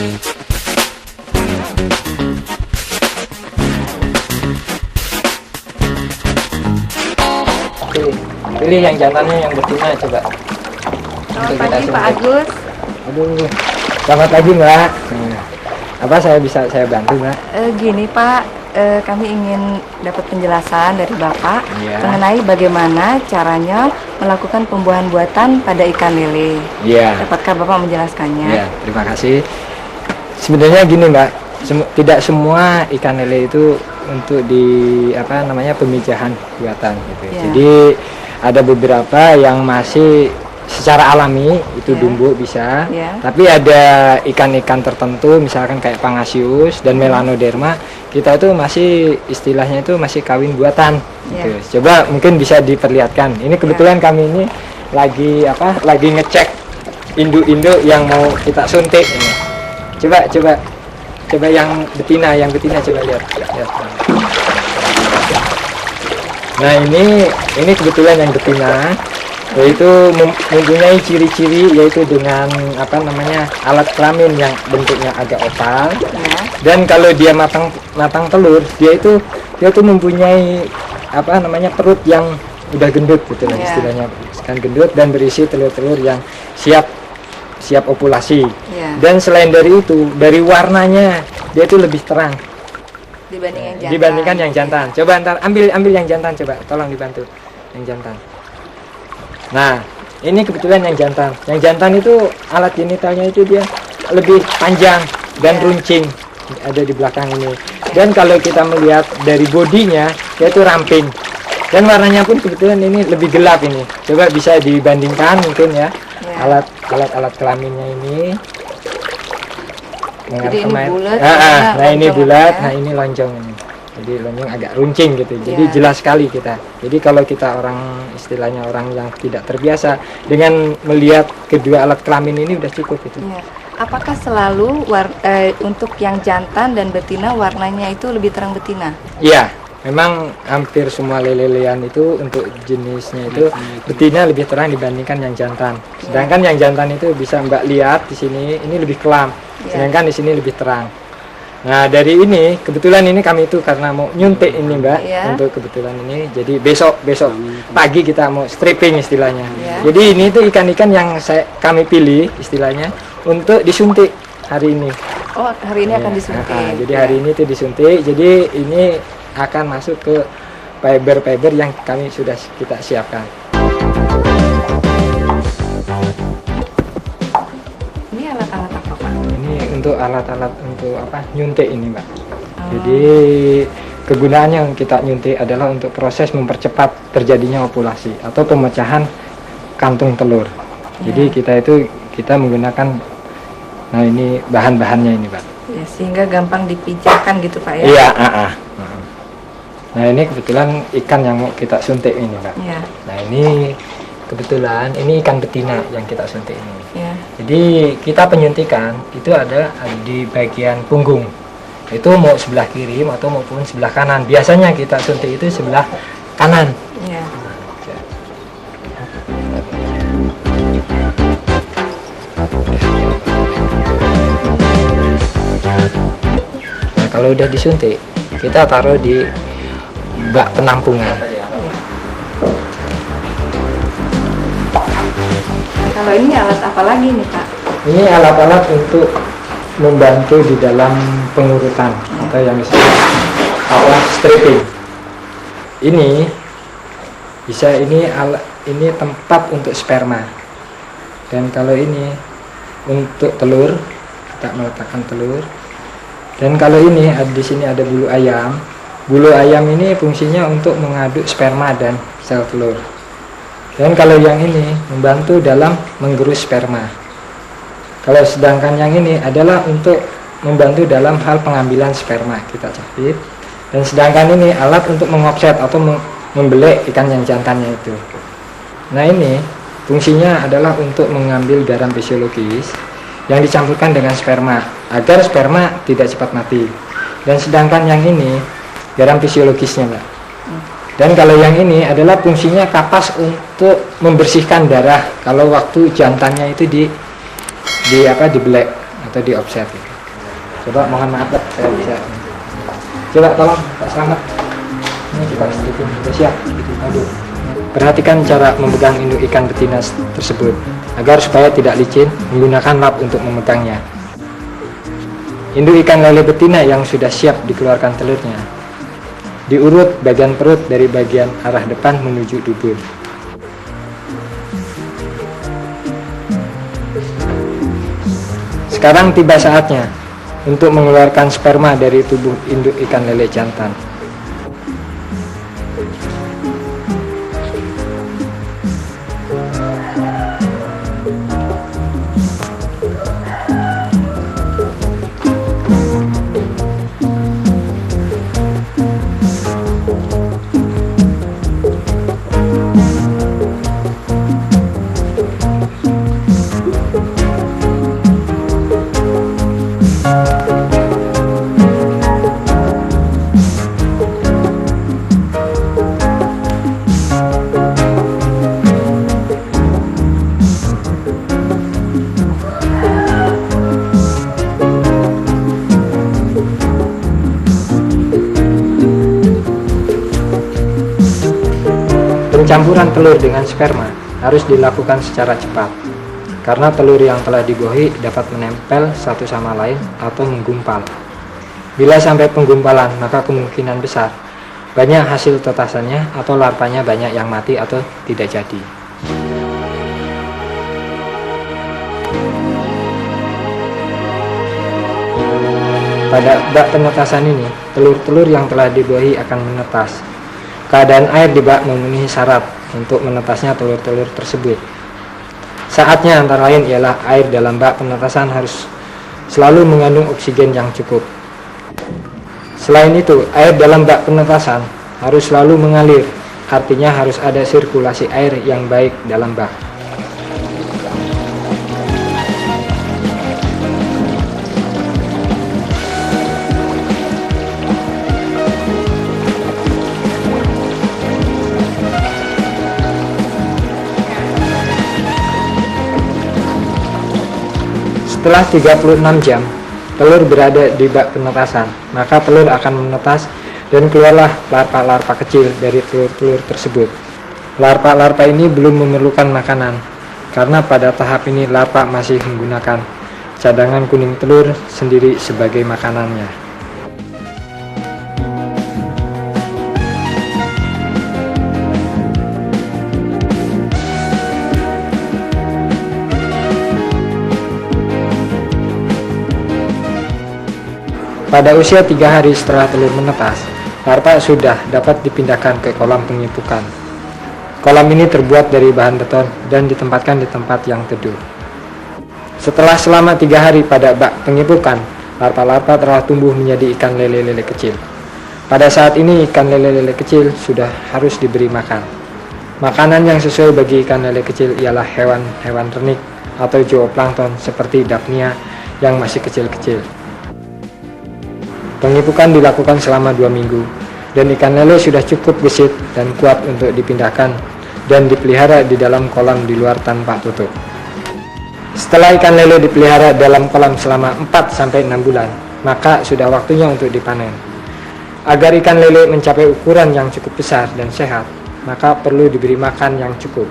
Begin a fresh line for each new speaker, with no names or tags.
Pilih yang jantannya, yang betina coba.
Selamat pagi Pak Agus.
Aduh, selamat pagi Mbak. Apa saya bantu Mbak?
Gini Pak, kami ingin dapat penjelasan dari Bapak
Iya.
mengenai bagaimana caranya melakukan pembuahan buatan pada ikan lele.
Iya.
Dapatkah Bapak menjelaskannya?
Iya, terima kasih. Sebenarnya gini Mbak, tidak semua ikan lele itu untuk pemijahan buatan gitu.
Iya.
Jadi ada beberapa yang masih secara alami itu
Iya.
dumbo bisa,
Iya.
tapi ada ikan-ikan tertentu misalkan kayak Pangasius dan Melanoderma, kita itu masih istilahnya itu masih kawin buatan.
Iya.
Gitu. Coba mungkin bisa diperlihatkan. Ini kebetulan kami ini lagi ngecek induk-induk yang mau kita suntik ini. Coba yang betina coba lihat. Nah ini kebetulan yang betina, yaitu mempunyai ciri-ciri yaitu dengan alat kelamin yang bentuknya agak oval.
Ya.
Dan kalau dia matang telur, dia itu mempunyai perut yang udah gendut gitu lah,
Ya.
istilahnya kan gendut dan berisi telur-telur yang siap ovulasi.
Ya.
Dan selain dari itu, dari warnanya dia itu lebih terang
Dibandingkan yang jantan.
Coba ntar ambil yang jantan, coba tolong dibantu yang jantan. Nah ini kebetulan yang jantan. Yang jantan itu alat genitalnya itu dia lebih panjang dan
Ya.
runcing, ada di belakang ini. Dan kalau kita melihat dari bodinya, dia itu ramping. Dan warnanya pun kebetulan ini lebih gelap ini. Coba bisa dibandingkan mungkin ya,
Ya.
alat kelaminnya ini.
Jadi ini bulat,
Nah ini
lonjong
bulat,
ya.
nah ini lonjong ini. Jadi lonjong agak runcing gitu. Jadi
Ya.
jelas sekali kita. Jadi kalau kita istilahnya orang yang tidak terbiasa dengan melihat kedua alat kelamin ini udah cukup itu.
Ya. Apakah selalu untuk yang jantan dan betina warnanya itu lebih terang betina?
Iya, memang hampir semua lele-lelean itu untuk jenisnya itu betina lebih terang dibandingkan yang jantan. Sedangkan yang jantan itu bisa Mbak lihat di sini ini lebih kelam, sedangkan di sini lebih terang. Nah dari ini kebetulan ini kami itu karena mau nyuntik ini Mbak,
Iya.
untuk kebetulan ini. Jadi besok pagi kita mau stripping istilahnya.
Iya.
Jadi ini tuh ikan-ikan yang kami pilih istilahnya untuk disuntik hari ini.
Oh, hari ini akan disuntik.
Jadi hari ini tuh disuntik. Jadi ini akan masuk ke fiber yang kami sudah kita siapkan.
Ini alat-alat apa Pak?
Ini untuk alat-alat untuk nyuntik ini Mbak.
Oh.
Jadi kegunaannya yang kita nyuntik adalah untuk proses mempercepat terjadinya ovulasi atau pemecahan kantung telur. Jadi kita menggunakan, nah ini bahan-bahannya ini Pak.
Ya, sehingga gampang dipijahkan gitu Pak ya?
Iya. Nah ini kebetulan ikan yang mau kita suntik ini Mbak.
Iya.
Nah ini kebetulan ini ikan betina yang kita suntik ini.
Ya.
Jadi kita penyuntikan itu ada di bagian punggung. Itu mau sebelah kiri atau maupun sebelah kanan. Biasanya kita suntik itu sebelah kanan.
Iya.
Nah kalau udah disuntik, kita taruh di bak penampungan.
Kalau ini alat apa lagi nih Pak?
Ini alat-alat untuk membantu di dalam pengurutan atau yang disebut stripping. Ini ini tempat untuk sperma. Dan kalau ini untuk telur, kita meletakkan telur. Dan kalau ini di sini ada bulu ayam. Bulu ayam ini fungsinya untuk mengaduk sperma dan sel telur. Dan kalau yang ini membantu dalam menggerus sperma. Kalau sedangkan yang ini adalah untuk membantu dalam hal pengambilan sperma, kita capit. Dan sedangkan ini alat untuk mengopset atau membelek ikan yang jantannya itu. Nah ini fungsinya adalah untuk mengambil garam fisiologis yang dicampurkan dengan sperma agar sperma tidak cepat mati. Dan sedangkan yang ini garam fisiologisnya Mbak. Dan kalau yang ini adalah fungsinya kapas untuk membersihkan darah kalau waktu jantannya itu dibelek atau di offset gitu. Coba mohon maaf Pak, saya bisa. Coba tolong Pak Slamet. Ini kita sedikit sudah siap. Aduh. Perhatikan cara memegang induk ikan betina tersebut agar supaya tidak licin, menggunakan lap untuk memegangnya. Induk ikan lele betina yang sudah siap dikeluarkan telurnya diurut bagian perut dari bagian arah depan menuju dubur. Sekarang tiba saatnya untuk mengeluarkan sperma dari tubuh induk ikan lele jantan. Pencampuran telur dengan sperma harus dilakukan secara cepat, karena telur yang telah dibuahi dapat menempel satu sama lain atau menggumpal. Bila sampai penggumpalan, maka kemungkinan besar banyak hasil tetasannya atau larvanya banyak yang mati atau tidak jadi. Pada bak penetasan ini, telur-telur yang telah dibuahi akan menetas. Keadaan air di bak memenuhi syarat untuk menetasnya telur-telur tersebut. Saatnya antara lain ialah air dalam bak penetasan harus selalu mengandung oksigen yang cukup. Selain itu, air dalam bak penetasan harus selalu mengalir, artinya harus ada sirkulasi air yang baik dalam bak. Setelah 36 jam, telur berada di bak penetasan, maka telur akan menetas dan keluarlah larva-larva kecil dari telur-telur tersebut. Larva-larva ini belum memerlukan makanan, karena pada tahap ini larva masih menggunakan cadangan kuning telur sendiri sebagai makanannya. Pada usia 3 hari setelah telur menetas, larva sudah dapat dipindahkan ke kolam pengipukan. Kolam ini terbuat dari bahan beton dan ditempatkan di tempat yang teduh. Setelah selama 3 hari pada bak pengipukan, larva-larva telah tumbuh menjadi ikan lele-lele kecil. Pada saat ini ikan lele-lele kecil sudah harus diberi makan. Makanan yang sesuai bagi ikan lele kecil ialah hewan-hewan ternik atau zooplankton seperti Daphnia yang masih kecil-kecil. Pengipukan dilakukan selama 2 minggu, dan ikan lele sudah cukup gesit dan kuat untuk dipindahkan dan dipelihara di dalam kolam di luar tanpa tutup. Setelah ikan lele dipelihara dalam kolam selama 4-6 bulan, maka sudah waktunya untuk dipanen. Agar ikan lele mencapai ukuran yang cukup besar dan sehat, maka perlu diberi makan yang cukup.